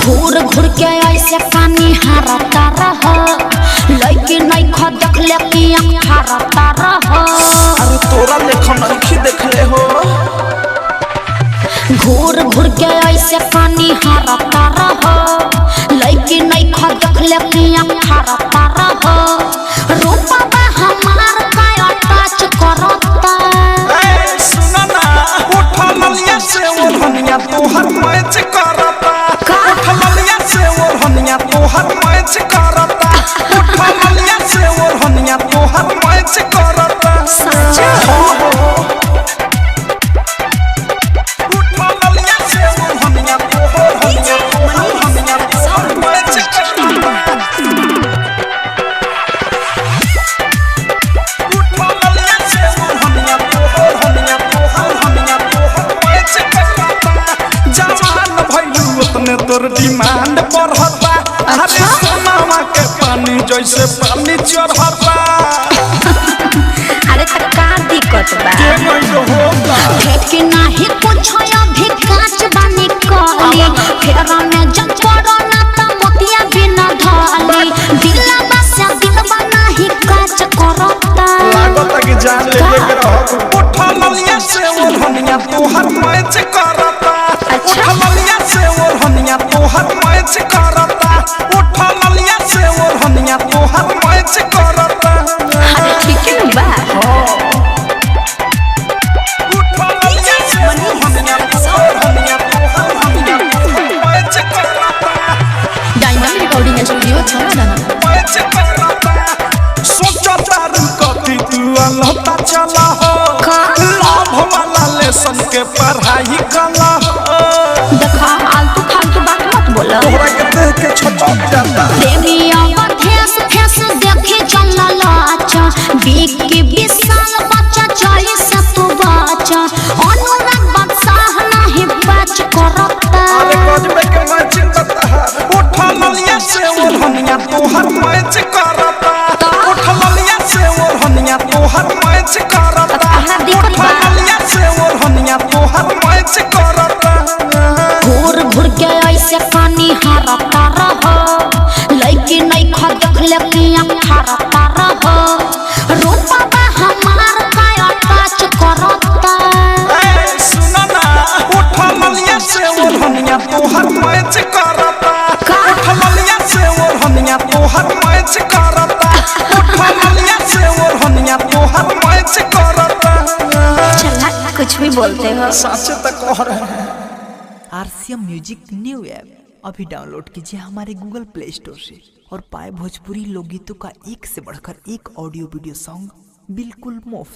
घूर घूर के ऐसे पानी हारता रह लइके नहीं ख देखले कि आँख हारता रह। अरे तोरा लेखन नहीं देखले हो। घूर घूर के ऐसे पानी हारता रह लइके नहीं ख देखले कि आँख हारता रह। रूपा हमार का टच करता। ए सुना ना उठा ललिया से ओढ़निया तोहर मैच करता। उठा ललिया से ओढ़निया तोहर मैच करता। उठा ललिया से ओढ़निया तोहर मैच करता। सच्चा उठा ललिया से ओढ़निया तोहर मैच तोर डिमांड बढ़ता। अरे सोनामा के पानी जैसे पानी चढ़ता। अरे त का दिक्कत बा फेंकी नाही कुछ अभी काच बानी कली फेरा में जब कोरोना त मोतिया बिना ढाली दिलवा से दिलवा नाही काच करता। लागत कि जान ले के रह। उठा ललिया से ओढ़निया तोहर मैच करता। उठा ललिया से ओढ़निया तोहर मैच करता। उठा ललिया से ओढ़निया तोहर मैच करता। अरे ठीक है बा उठा ललिया से ओढ़निया तोहर मैच करता। डायमंड रिकॉर्डिंग स्टूडियो छाना मैच करता। सोचता रुकती तू लता चला हो। लाभ वाला लेसन के पढ़ाई कला हो। देखा आलतू फालतू बात मत बोला। तोहरा के देख के छटक जाता। देविया फेस फेस देखे चलल अच्छा बीक के विशाल बच्चा चले से तू बच्चा अनुराग बादशाह नहीं बच करता। अरे गजबे के मैं चिंता है। उठा ललिया से ओढ़निया तोहर मैच करता। उठा ललिया से ओढ़निया तोहर मैच करता। उठा ललिया से ओढ़निया तोहर मैच करता। घूर घूर के ऐसे पानी हारता रह लइके नहीं ख देखले कि आँख हारता रह। रूपा हमार का टच करता। ए सुना ना उठा ललिया से ओढ़निया तोहर मैच करता। उठा ललिया से ओढ़निया तोहर मैच करता। उठा ललिया से ओढ़निया तोहर मैच करता। चला कुछ भी बोलते हो। सच तो कह रहे हैं। RCM म्यूजिक न्यू ऐप अभी डाउनलोड कीजिए हमारे गूगल प्ले स्टोर से और पाए भोजपुरी लोकगीतों का एक से बढ़कर एक ऑडियो वीडियो सॉन्ग बिल्कुल मुफ्त।